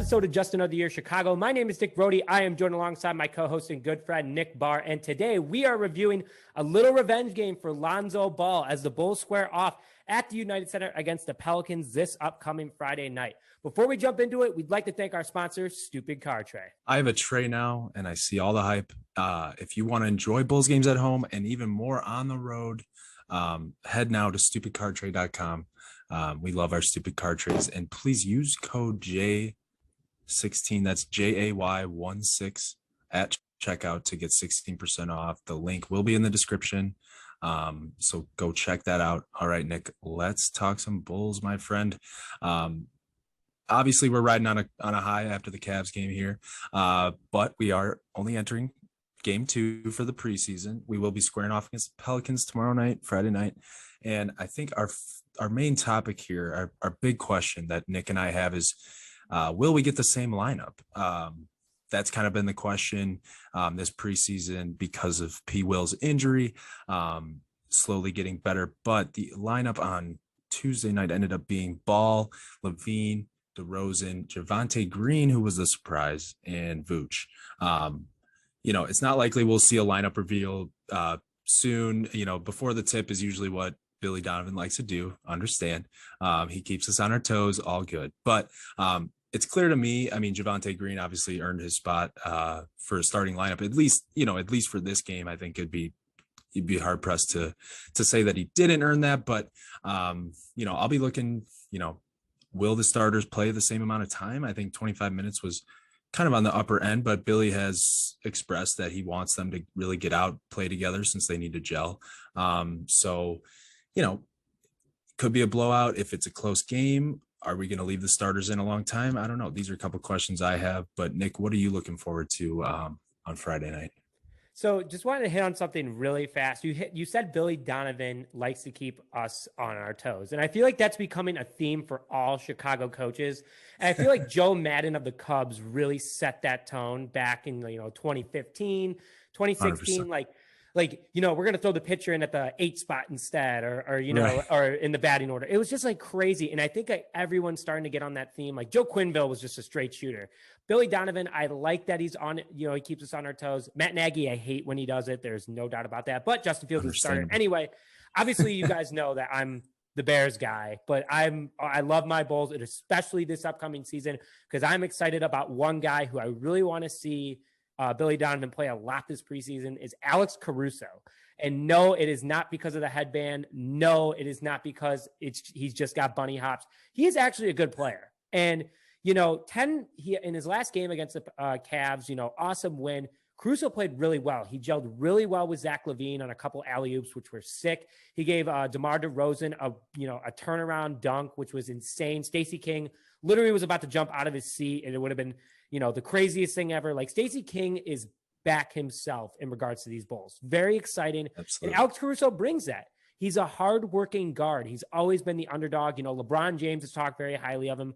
episode of Just Another Year Chicago. My name is Nick Brody. I am joined alongside my co-host and good friend Nick Barr. And today we are reviewing a little revenge game for Lonzo Ball as the Bulls square off at the United Center against the Pelicans this upcoming Friday night. Before we jump into it, we'd like to thank our sponsor, Stupid Car Tray. I have a tray now and I see all the hype. If you want to enjoy Bulls games at home and even more on the road, head now to stupidcartray.com. We love our stupid card trays, and please use code J16. That's JAY16 at checkout to get 16% off. The link will be in the description. So go check that out. All right, Nick, let's talk some Bulls, my friend. Obviously we're riding on a high after the Cavs game here. But we are only entering game 2 for the preseason. We will be squaring off against the Pelicans tomorrow night, Friday night. And I think our main topic here, our big question that Nick and I have is, will we get the same lineup? That's kind of been the question this preseason because of P. Will's injury, slowly getting better. But the lineup on Tuesday night ended up being Ball, LaVine, DeRozan, Javonte Green, who was a surprise, and Vooch. It's not likely we'll see a lineup reveal soon. Before the tip is usually what Billy Donovan likes to do. Understand. He keeps us on our toes, all good. But it's clear to me, Javonte Green obviously earned his spot for a starting lineup, at least for this game. I think you'd be hard pressed to say that he didn't earn that. But, I'll be looking, will the starters play the same amount of time? I think 25 minutes was kind of on the upper end, but Billy has expressed that he wants them to really get out, play together since they need to gel. Could be a blowout. If it's a close game, are we going to leave the starters in a long time? I don't know. These are a couple questions I have, but Nick, what are you looking forward to on Friday night? So just wanted to hit on something really fast. You said Billy Donovan likes to keep us on our toes. And I feel like that's becoming a theme for all Chicago coaches. And I feel like Joe Madden of the Cubs really set that tone back in 2015, 2016. 100%. We're going to throw the pitcher in at the 8 spot instead, or Right. or in the batting order. It was just crazy. And I think everyone's starting to get on that theme. Like Joe Quenneville was just a straight shooter. Billy Donovan, I like that he's on, he keeps us on our toes. Matt Nagy, I hate when he does it. There's no doubt about that. But Justin Fields is starter. Anyway, obviously you guys know that I'm the Bears guy, but I love my Bulls, and especially this upcoming season, because I'm excited about one guy who I really want to see Billy Donovan play a lot this preseason is Alex Caruso. And no, it is not because of the headband. No, it is not because he's just got bunny hops. He is actually a good player. And, in his last game against the Cavs, awesome win. Caruso played really well. He gelled really well with Zack LaVine on a couple alley-oops, which were sick. He gave DeMar DeRozan a turnaround dunk, which was insane. Stacey King literally was about to jump out of his seat, and it would have been the craziest thing ever. Like, Stacey King is back himself in regards to these Bulls. Very exciting. Absolutely. And Alex Caruso brings that. He's a hard-working guard. He's always been the underdog. LeBron James has talked very highly of him.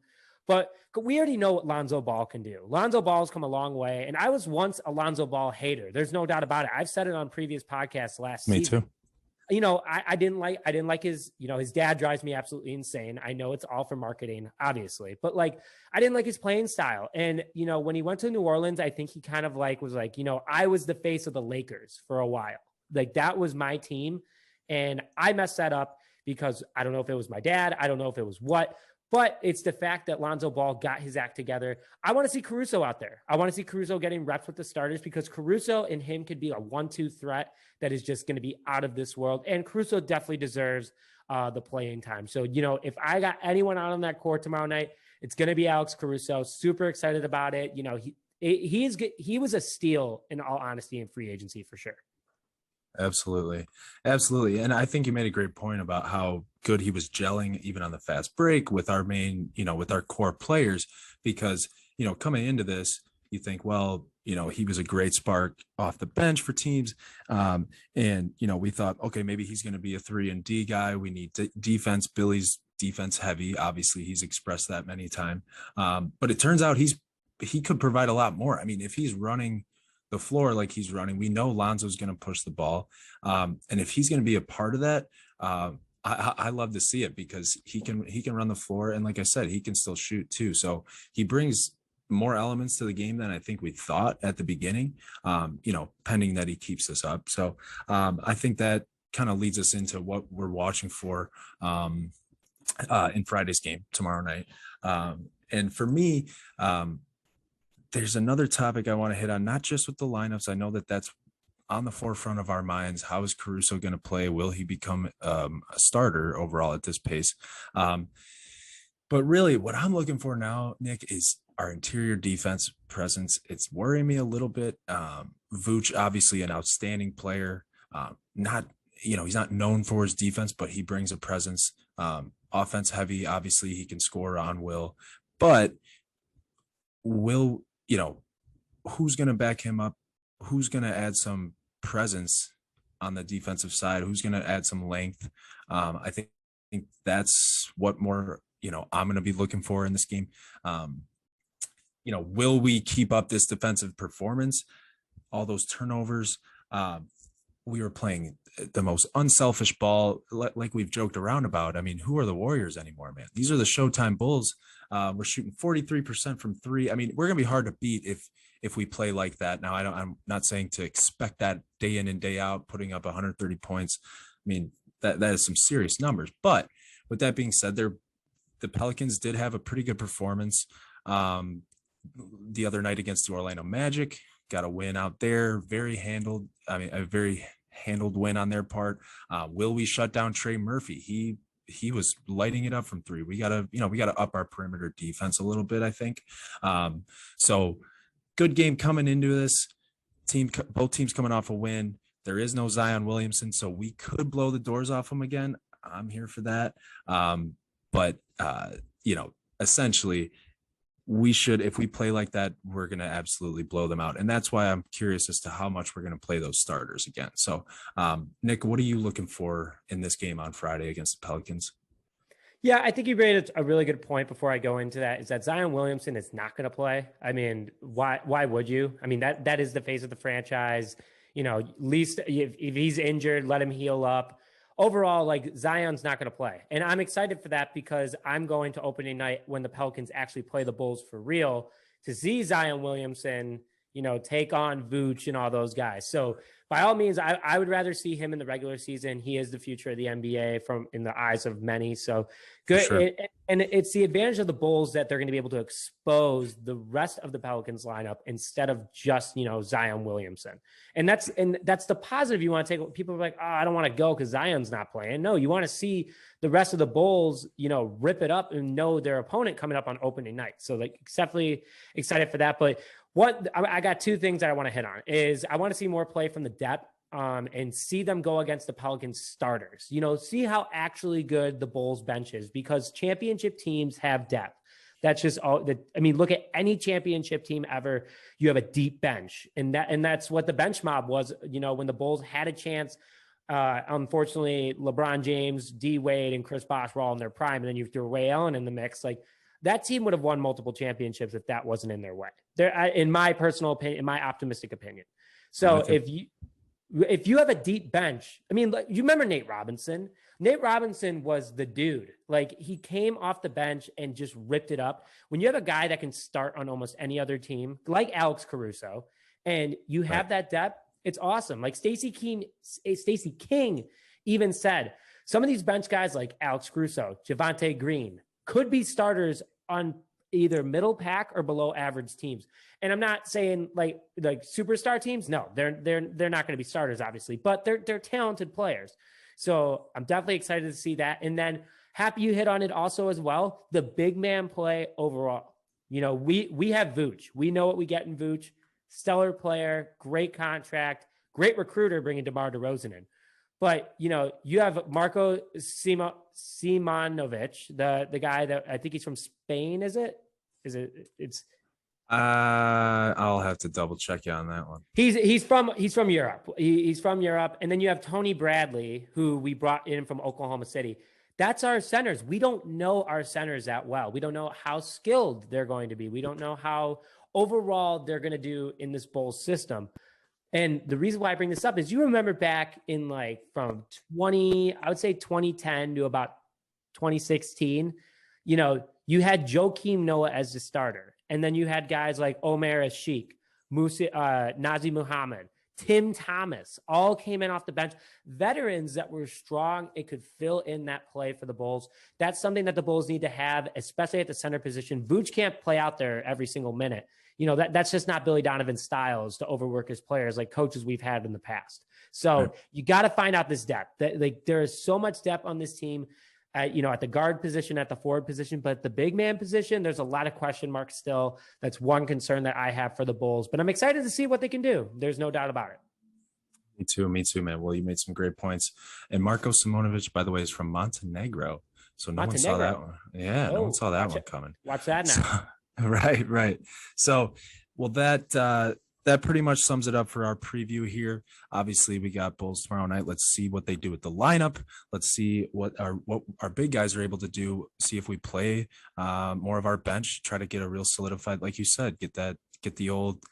But we already know what Lonzo Ball can do. Lonzo Ball's come a long way. And I was once a Lonzo Ball hater. There's no doubt about it. I've said it on previous podcasts last season. Me too. I didn't like his, his dad drives me absolutely insane. I know it's all for marketing, obviously, but I didn't like his playing style. And, when he went to New Orleans, I think he kind of was I was the face of the Lakers for a while. That was my team. And I messed that up because I don't know if it was my dad. I don't know if it was what, but it's the fact that Lonzo Ball got his act together. I want to see Caruso out there. I want to see Caruso getting reps with the starters because Caruso and him could be a 1-2 threat that is just going to be out of this world. And Caruso definitely deserves the playing time. So, if I got anyone out on that court tomorrow night, it's going to be Alex Caruso. Super excited about it. He was a steal, in all honesty, in free agency for sure. Absolutely. And I think you made a great point about how good he was gelling even on the fast break with our main, with our core players, because, coming into this, you think, well, he was a great spark off the bench for teams. We thought, okay, maybe he's going to be a 3-and-D guy. We need defense. Billy's defense heavy. Obviously he's expressed that many times. But it turns out he could provide a lot more. If he's running the floor like he's running, we know Lonzo's going to push the ball. And if he's going to be a part of that, I love to see it because he can run the floor. And like I said, he can still shoot too. So he brings more elements to the game than I think we thought at the beginning, pending that he keeps this up. So I think that kind of leads us into what we're watching for in Friday's game tomorrow night. And for me, there's another topic I want to hit on, not just with the lineups. I know that that's on the forefront of our minds. How is Caruso going to play? Will he become a starter overall at this pace? But really what I'm looking for now, Nick, is our interior defense presence. It's worrying me a little bit. Vooch, obviously an outstanding player, he's not known for his defense, but he brings a presence. Offense heavy, obviously he can score on Will, but who's going to back him up? Who's going to add some presence on the defensive side? Who's going to add some length? I think that's what more, I'm going to be looking for in this game. Will we keep up this defensive performance? All those turnovers. We were playing the most unselfish ball, like we've joked around about. I mean, who are the Warriors anymore, man? These are the Showtime Bulls. We're shooting 43% from three. I mean, we're going to be hard to beat if we play like that. Now, I'm not saying to expect that day in and day out, putting up 130 points. I mean, that is some serious numbers. But with that being said, the Pelicans did have a pretty good performance the other night against the Orlando Magic. Got a win out there, a very handled win on their part. Will we shut down Trey Murphy? He was lighting it up from three. We gotta up our perimeter defense a little bit, I think. So good game coming into this team. Both teams coming off a win. There is no Zion Williamson, so we could blow the doors off him again. I'm here for that. But essentially, we should, if we play like that, we're going to absolutely blow them out. And that's why I'm curious as to how much we're going to play those starters again. So, Nick, what are you looking for in this game on Friday against the Pelicans? Yeah, I think you made a really good point before I go into that, is that Zion Williamson is not going to play. I mean, why would you? I mean, that is the face of the franchise. At least if he's injured, let him heal up. Overall, like, Zion's not going to play. And I'm excited for that because I'm going to opening night when the Pelicans actually play the Bulls for real to see Zion Williamson, take on Vooch and all those guys. So by all means, I would rather see him in the regular season. He is the future of the NBA in the eyes of many. So good. Sure. And it's the advantage of the Bulls that they're going to be able to expose the rest of the Pelicans lineup instead of just, Zion Williamson. And that's the positive you want to take. People are like, oh, I don't want to go because Zion's not playing. No, you want to see the rest of the Bulls, rip it up and know their opponent coming up on opening night. So like, definitely excited for that. But I got two things that I want to hit on is I want to see more play from the depth and see them go against the Pelicans starters, see how actually good the Bulls bench is, because championship teams have depth. That's just all that. I mean, look at any championship team ever. You have a deep bench, and that's what the bench mob was, when the Bulls had a chance. Unfortunately, LeBron James, D Wade, and Chris Bosh were all in their prime. And then you threw Ray Allen in the mix. Like, that team would have won multiple championships if that wasn't in their way. In my personal opinion, in my optimistic opinion. So if you have a deep bench, I mean, you remember Nate Robinson? Nate Robinson was the dude. Like, he came off the bench and just ripped it up. When you have a guy that can start on almost any other team, like Alex Caruso, and you have that depth, it's awesome. Like Stacey King even said, some of these bench guys like Alex Caruso, Javonte Green, could be starters on either middle pack or below average teams. And I'm not saying like superstar teams. No, they're not going to be starters, obviously, but they're talented players. So I'm definitely excited to see that. And then happy you hit on it also as well. The big man play overall. We have Vooch. We know what we get in Vooch. Stellar player, great contract, great recruiter bringing DeMar DeRozan in. But, you have Marco Simonovic, the guy that I think he's from Spain, is it? It's I'll have to double check you on that one. He's from Europe. He's from Europe. And then you have Tony Bradley, who we brought in from Oklahoma City. That's our centers. We don't know our centers that well. We don't know how skilled they're going to be. We don't know how overall they're going to do in this Bulls system. And the reason why I bring this up is you remember back in from 2010 to about 2016, you had Joakim Noah as the starter. And then you had guys like Omer Ashik, Nazi Muhammad, Tim Thomas, all came in off the bench. Veterans that were strong and could fill in that play for the Bulls. That's something that the Bulls need to have, especially at the center position. Vooch can't play out there every single minute. You know, that's just not Billy Donovan's styles to overwork his players like coaches we've had in the past. So you got to find out this depth. Like, there is so much depth on this team. You know, at the guard position, at the forward position, but the big man position, there's a lot of question marks still. That's one concern that I have for the Bulls, but I'm excited to see what they can do. There's no doubt about it. Me too, man. Well, you made some great points. And Marko Simonovic, by the way, is from Montenegro. So no one saw that one. Yeah, no one saw that one coming. Watch that now. So, right. So, well, that pretty much sums it up for our preview here. Obviously, we got Bulls tomorrow night. Let's see what they do with the lineup. Let's see what our big guys are able to do. See if we play more of our bench. Try to get a real solidified, like you said, get the old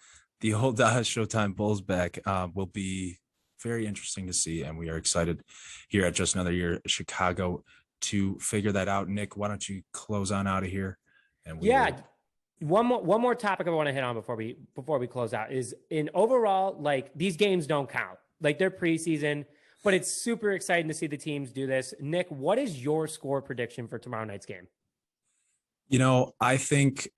Showtime Bulls back. Will be very interesting to see, and we are excited here at Just Another Year Chicago to figure that out. Nick, why don't you close on out of here? And One more topic I want to hit on before we close out is, in overall, like, these games don't count. Like, they're preseason, but it's super exciting to see the teams do this. Nick, what is your score prediction for tomorrow night's game? You know, I think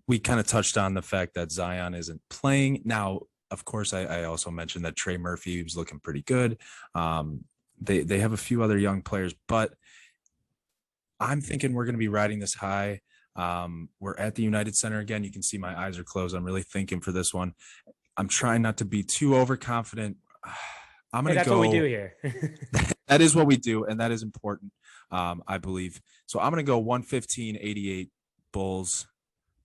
we kind of touched on the fact that Zion isn't playing. Now, of course, I also mentioned that Trey Murphy was looking pretty good. They have a few other young players, but I'm thinking we're going to be riding this high. We're at the United Center again. You can see my eyes are closed. I'm really thinking for this one. I'm trying not to be too overconfident. I'm going to go. That's what we do here. That is what we do, and that is important, I believe. So I'm going to go 115-88 Bulls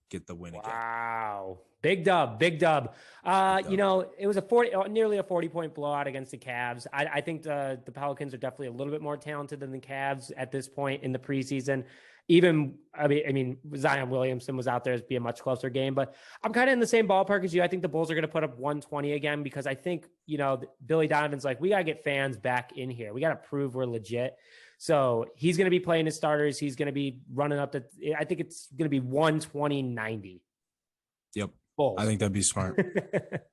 get the win again. Wow. Big dub. You know, it was nearly a 40-point blowout against the Cavs. I think the Pelicans are definitely a little bit more talented than the Cavs at this point in the preseason. Even, I mean, Zion Williamson was out there to be a much closer game, but I'm kind of in the same ballpark as you. I think the Bulls are going to put up 120 again, because I think, you know, Billy Donovan's like, we got to get fans back in here. We got to prove we're legit. So he's going to be playing his starters. He's going to be running up to, I think it's going to be 120-90. Yep. Bulls. I think that'd be smart.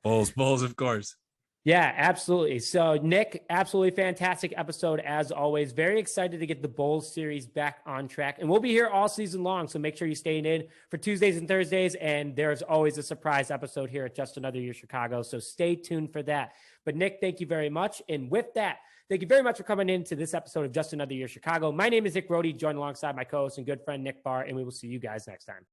Bulls, of course. Yeah, absolutely. So, Nick, absolutely fantastic episode as always. Very excited to get the Bulls series back on track. And we'll be here all season long, so make sure you stay in for Tuesdays and Thursdays. And there's always a surprise episode here at Just Another Year Chicago, so stay tuned for that. But, Nick, thank you very much. And with that, thank you very much for coming into this episode of Just Another Year Chicago. My name is Nick Brody, joined alongside my co-host and good friend Nick Barr, and we will see you guys next time.